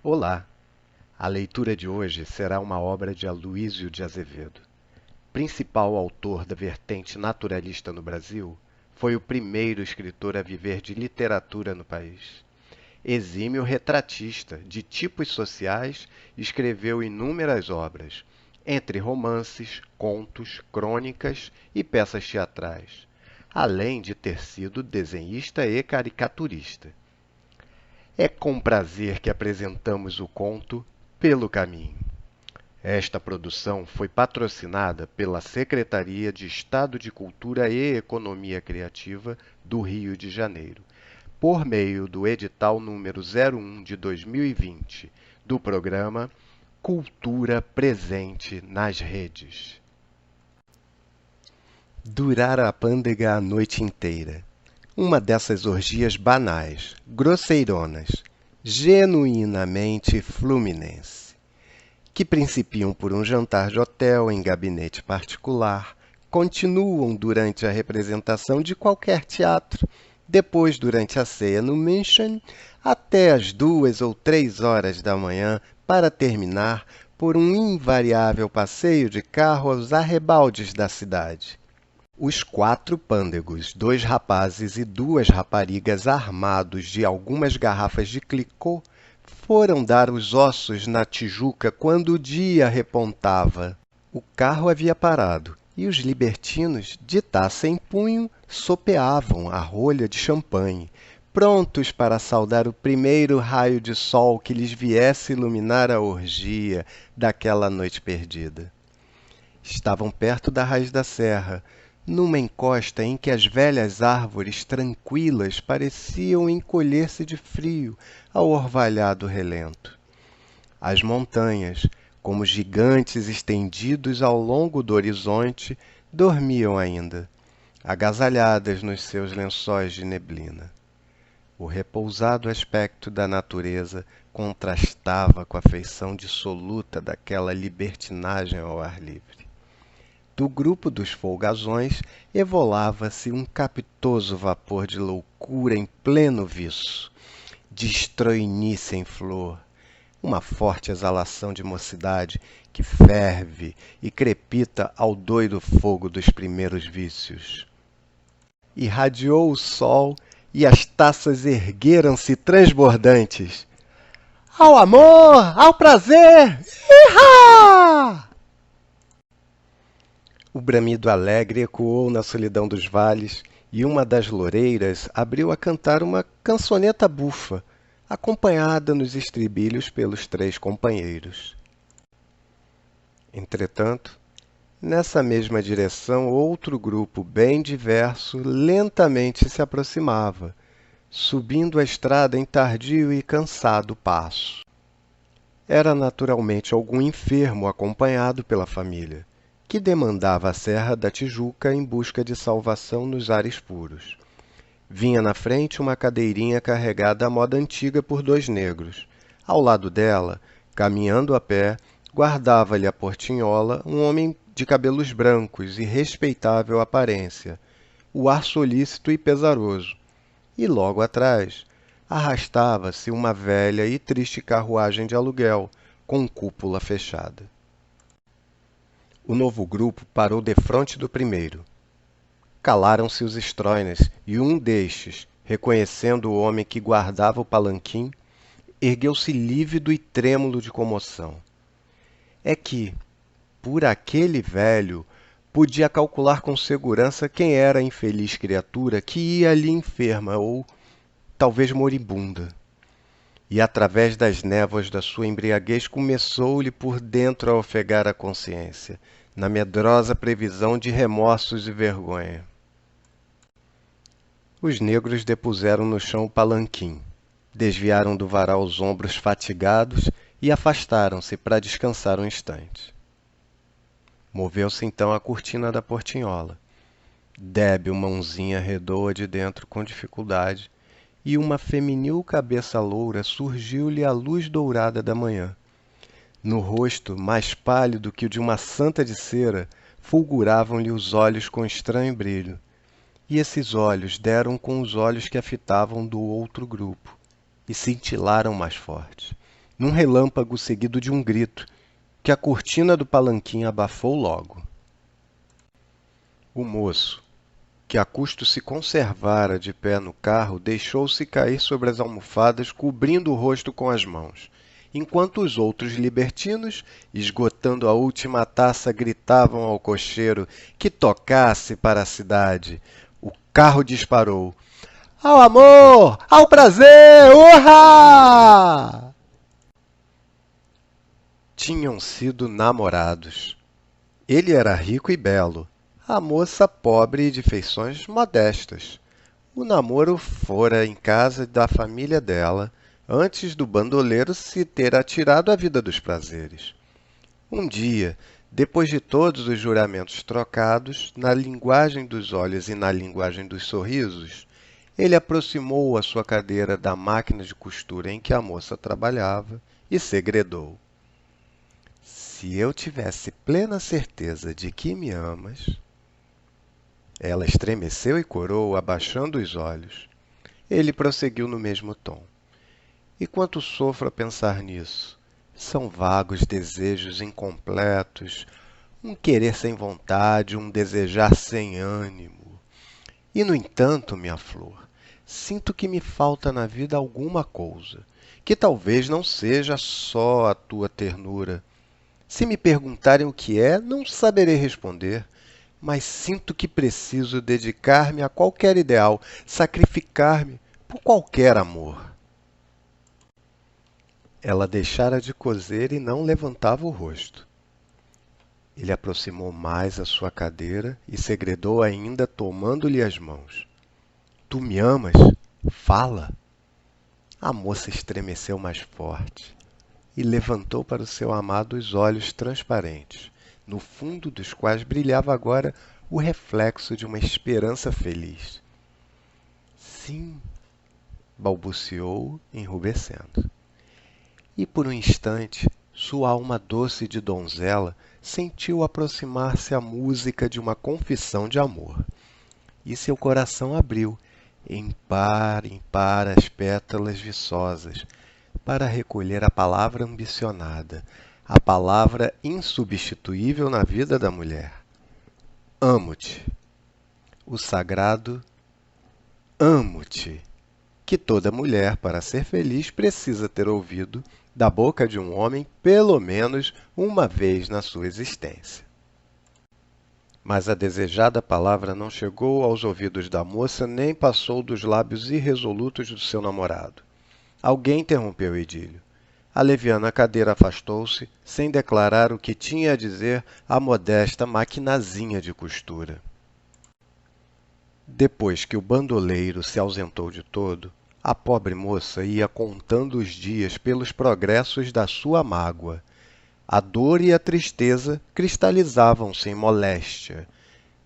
Olá! A leitura de hoje será uma obra de Aloísio de Azevedo. Principal autor da vertente naturalista no Brasil, foi o primeiro escritor a viver de literatura no país. Exímio retratista de tipos sociais, escreveu inúmeras obras, entre romances, contos, crônicas e peças teatrais, além de ter sido desenhista e caricaturista. É com prazer que apresentamos o conto Pelo Caminho. Esta produção foi patrocinada pela Secretaria de Estado de Cultura e Economia Criativa do Rio de Janeiro, por meio do edital número 01 de 2020, do programa Cultura Presente nas Redes. Durar a pândega a noite inteira. Uma dessas orgias banais, grosseironas, genuinamente fluminense, que principiam por um jantar de hotel em gabinete particular, continuam durante a representação de qualquer teatro, depois durante a ceia no München, até as 2 ou 3 horas da manhã, para terminar por um invariável passeio de carro aos arrebaldes da cidade. Os 4 pândegos, 2 rapazes e 2 raparigas armados de algumas garrafas de Clicquot, foram dar os ossos na Tijuca quando o dia repontava. O carro havia parado e os libertinos, de taça em punho, sopeavam a rolha de champanhe, prontos para saudar o primeiro raio de sol que lhes viesse iluminar a orgia daquela noite perdida. Estavam perto da raiz da serra, numa encosta em que as velhas árvores tranquilas pareciam encolher-se de frio ao orvalhado relento. As montanhas, como gigantes estendidos ao longo do horizonte, dormiam ainda, agasalhadas nos seus lençóis de neblina. O repousado aspecto da natureza contrastava com a feição dissoluta daquela libertinagem ao ar livre. Do grupo dos folgazões evolava-se um capitoso vapor de loucura em pleno viço, de estroinice em flor, uma forte exalação de mocidade que ferve e crepita ao doido fogo dos primeiros vícios. Irradiou o sol e as taças ergueram-se transbordantes. Ao amor, ao prazer! Ihá! O bramido alegre ecoou na solidão dos vales e uma das loureiras abriu a cantar uma cançoneta bufa, acompanhada nos estribilhos pelos 3 companheiros. Entretanto, nessa mesma direção, outro grupo bem diverso lentamente se aproximava, subindo a estrada em tardio e cansado passo. Era naturalmente algum enfermo acompanhado pela família, que demandava a Serra da Tijuca em busca de salvação nos ares puros. Vinha na frente uma cadeirinha carregada à moda antiga por 2 negros. Ao lado dela, caminhando a pé, guardava-lhe a portinhola um homem de cabelos brancos e respeitável aparência, o ar solícito e pesaroso. E logo atrás, arrastava-se uma velha e triste carruagem de aluguel, com cúpula fechada. O novo grupo parou defronte do primeiro. Calaram-se os estróinas, e um destes, reconhecendo o homem que guardava o palanquim, ergueu-se lívido e trêmulo de comoção. É que, por aquele velho, podia calcular com segurança quem era a infeliz criatura que ia ali enferma ou, talvez, moribunda. E através das névoas da sua embriaguez começou-lhe por dentro a ofegar a consciência, na medrosa previsão de remorsos e vergonha. Os negros depuseram no chão o palanquim, desviaram do varal os ombros fatigados e afastaram-se para descansar um instante. Moveu-se então a cortina da portinhola. Débil mãozinha arredou-a de dentro com dificuldade, e uma feminil cabeça loura surgiu-lhe à luz dourada da manhã. No rosto, mais pálido que o de uma santa de cera, fulguravam-lhe os olhos com estranho brilho. E esses olhos deram com os olhos que a fitavam do outro grupo, e cintilaram mais forte. num relâmpago seguido de um grito, que a cortina do palanquim abafou logo. O moço, que a custo se conservara de pé no carro, deixou-se cair sobre as almofadas, cobrindo o rosto com as mãos, enquanto os outros libertinos, esgotando a última taça, gritavam ao cocheiro que tocasse para a cidade. O carro disparou. Ao amor! Ao prazer! Urra! Tinham sido namorados. Ele era rico e belo, a moça pobre e de feições modestas. O namoro fora em casa da família dela, antes do bandoleiro se ter atirado à vida dos prazeres. Um dia, depois de todos os juramentos trocados, na linguagem dos olhos e na linguagem dos sorrisos, ele aproximou a sua cadeira da máquina de costura em que a moça trabalhava e segredou. Se eu tivesse plena certeza de que me amas... Ela estremeceu e corou, abaixando os olhos. Ele prosseguiu no mesmo tom. E quanto sofro a pensar nisso? São vagos desejos incompletos, um querer sem vontade, um desejar sem ânimo. E, no entanto, minha flor, sinto que me falta na vida alguma coisa, que talvez não seja só a tua ternura. Se me perguntarem o que é, não saberei responder. Mas sinto que preciso dedicar-me a qualquer ideal, sacrificar-me por qualquer amor. Ela deixara de coser e não levantava o rosto. Ele aproximou mais a sua cadeira e segredou ainda, tomando-lhe as mãos. Tu me amas? Fala! A moça estremeceu mais forte e levantou para o seu amado os olhos transparentes, no fundo dos quais brilhava agora o reflexo de uma esperança feliz. Sim, balbuciou, enrubescendo. E por um instante, sua alma doce de donzela sentiu aproximar-se a música de uma confissão de amor. E seu coração abriu, em par as pétalas viçosas, para recolher a palavra ambicionada, a palavra insubstituível na vida da mulher. Amo-te. O sagrado amo-te, que toda mulher, para ser feliz, precisa ter ouvido da boca de um homem pelo menos uma vez na sua existência. Mas a desejada palavra não chegou aos ouvidos da moça, nem passou dos lábios irresolutos do seu namorado. Alguém interrompeu o idílio. A leviana cadeira afastou-se, sem declarar o que tinha a dizer a modesta maquinazinha de costura. Depois que o bandoleiro se ausentou de todo, a pobre moça ia contando os dias pelos progressos da sua mágoa. A dor e a tristeza cristalizavam-se em moléstia.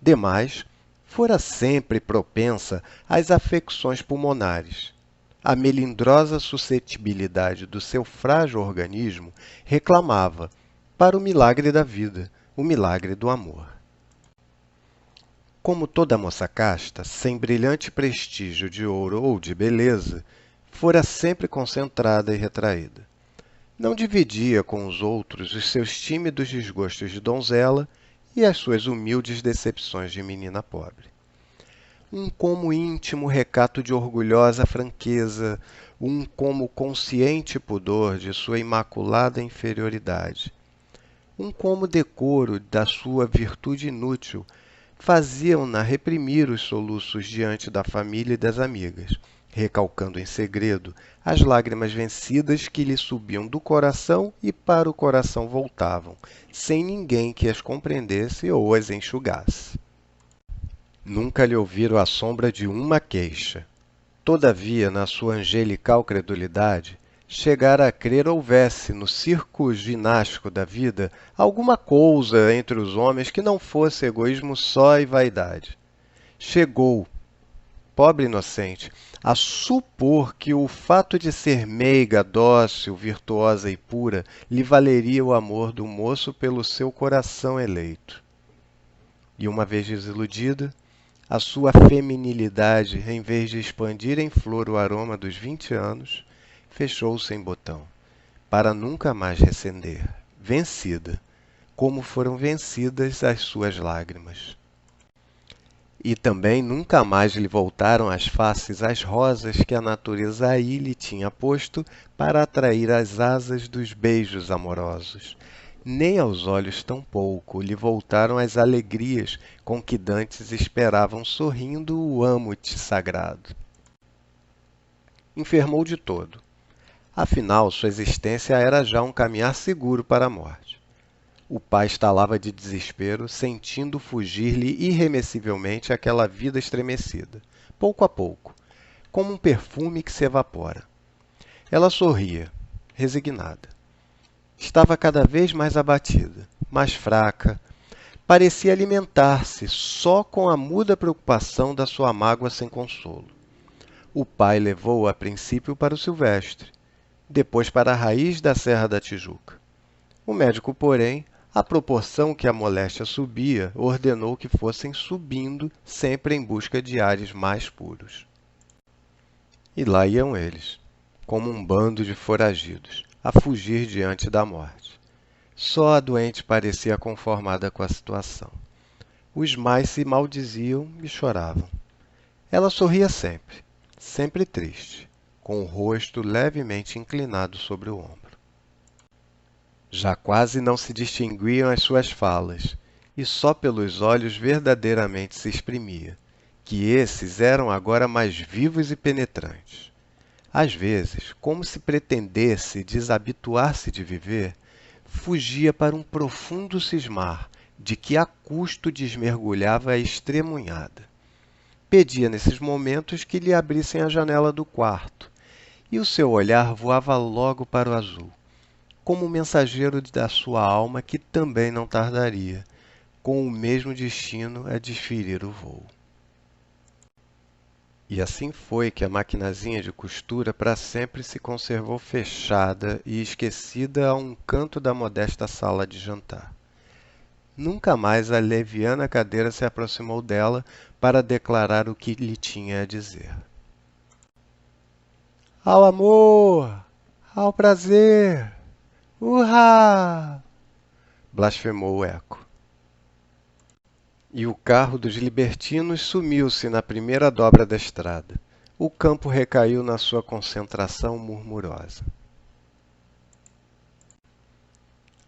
Demais, fora sempre propensa às afecções pulmonares. A melindrosa suscetibilidade do seu frágil organismo reclamava, para o milagre da vida, o milagre do amor. Como toda moça casta, sem brilhante prestígio de ouro ou de beleza, fora sempre concentrada e retraída. Não dividia com os outros os seus tímidos desgostos de donzela e as suas humildes decepções de menina pobre. Um como íntimo recato de orgulhosa franqueza, um como consciente pudor de sua imaculada inferioridade, um como decoro da sua virtude inútil, faziam-na reprimir os soluços diante da família e das amigas, recalcando em segredo as lágrimas vencidas que lhe subiam do coração e para o coração voltavam, sem ninguém que as compreendesse ou as enxugasse. Nunca lhe ouviram a sombra de uma queixa. Todavia, na sua angelical credulidade, chegara a crer houvesse no circo ginástico da vida alguma coisa entre os homens que não fosse egoísmo só e vaidade. Chegou, pobre inocente, a supor que o fato de ser meiga, dócil, virtuosa e pura lhe valeria o amor do moço pelo seu coração eleito. E uma vez desiludida, a sua feminilidade, em vez de expandir em flor o aroma dos 20 anos, fechou-se em botão, para nunca mais recender, vencida, como foram vencidas as suas lágrimas. E também nunca mais lhe voltaram às faces as rosas que a natureza aí lhe tinha posto para atrair as asas dos beijos amorosos. Nem aos olhos tampouco lhe voltaram as alegrias com que dantes esperavam sorrindo o amo-te sagrado. Enfermou de todo. Afinal, sua existência era já um caminhar seguro para a morte. O pai estalava de desespero, sentindo fugir-lhe irremessivelmente aquela vida estremecida, pouco a pouco, como um perfume que se evapora. Ela sorria, resignada. Estava cada vez mais abatida, mais fraca. Parecia alimentar-se só com a muda preocupação da sua mágoa sem consolo. O pai levou-a a princípio para o Silvestre, depois para a raiz da Serra da Tijuca. O médico, porém, à proporção que a moléstia subia, ordenou que fossem subindo, sempre em busca de ares mais puros. E lá iam eles, como um bando de foragidos, a fugir diante da morte. Só a doente parecia conformada com a situação. Os mais se maldiziam e choravam. Ela sorria sempre, sempre triste, com o rosto levemente inclinado sobre o ombro. Já quase não se distinguiam as suas falas, e só pelos olhos verdadeiramente se exprimia, que esses eram agora mais vivos e penetrantes. Às vezes, como se pretendesse desabituar-se de viver, fugia para um profundo cismar, de que a custo desmergulhava a extremunhada. Pedia nesses momentos que lhe abrissem a janela do quarto, e o seu olhar voava logo para o azul, como mensageiro da sua alma que também não tardaria, com o mesmo destino a desferir o voo. E assim foi que a maquinazinha de costura para sempre se conservou fechada e esquecida a um canto da modesta sala de jantar. Nunca mais a leviana cadeira se aproximou dela para declarar o que lhe tinha a dizer. Ao amor! Ao prazer! Urra! Blasfemou o eco. E o carro dos libertinos sumiu-se na primeira dobra da estrada. O campo recaiu na sua concentração murmurosa.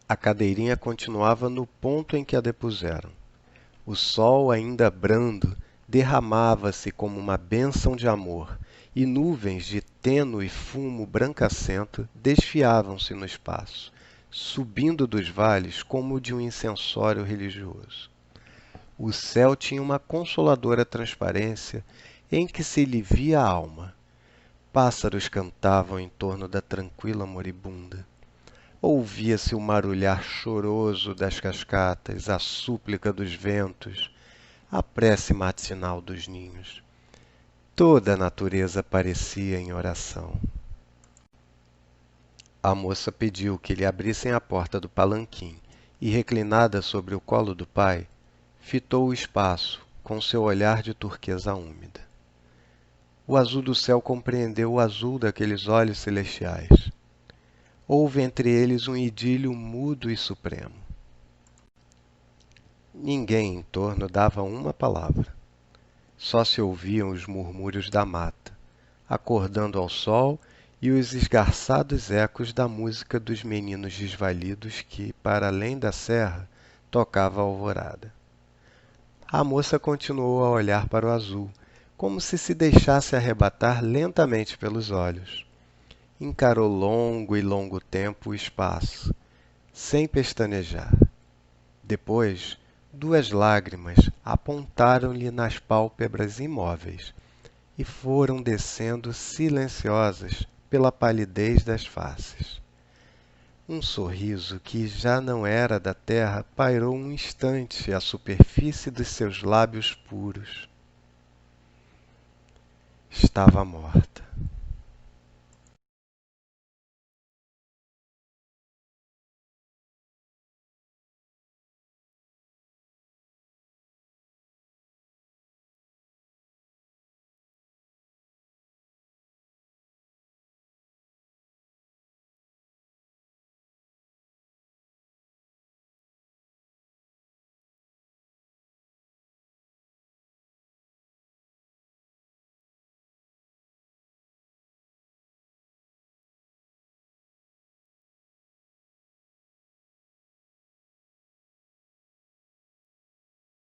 A cadeirinha continuava no ponto em que a depuseram. O sol, ainda brando, derramava-se como uma bênção de amor, e nuvens de tênue fumo brancacento desfiavam-se no espaço, subindo dos vales como de um incensório religioso. O céu tinha uma consoladora transparência em que se lhe via a alma. Pássaros cantavam em torno da tranquila moribunda. Ouvia-se o marulhar choroso das cascatas, a súplica dos ventos, a prece matinal dos ninhos. Toda a natureza parecia em oração. A moça pediu que lhe abrissem a porta do palanquim e, reclinada sobre o colo do pai, fitou o espaço com seu olhar de turquesa úmida. O azul do céu compreendeu o azul daqueles olhos celestiais. Houve entre eles um idílio mudo e supremo. Ninguém em torno dava uma palavra. Só se ouviam os murmúrios da mata, acordando ao sol e os esgarçados ecos da música dos meninos desvalidos que, para além da serra, tocava a alvorada. A moça continuou a olhar para o azul, como se deixasse arrebatar lentamente pelos olhos. Encarou longo tempo o espaço, sem pestanejar. Depois, duas lágrimas apontaram-lhe nas pálpebras imóveis e foram descendo silenciosas pela palidez das faces. Um sorriso que já não era da terra pairou um instante à superfície dos seus lábios puros. Estava morta.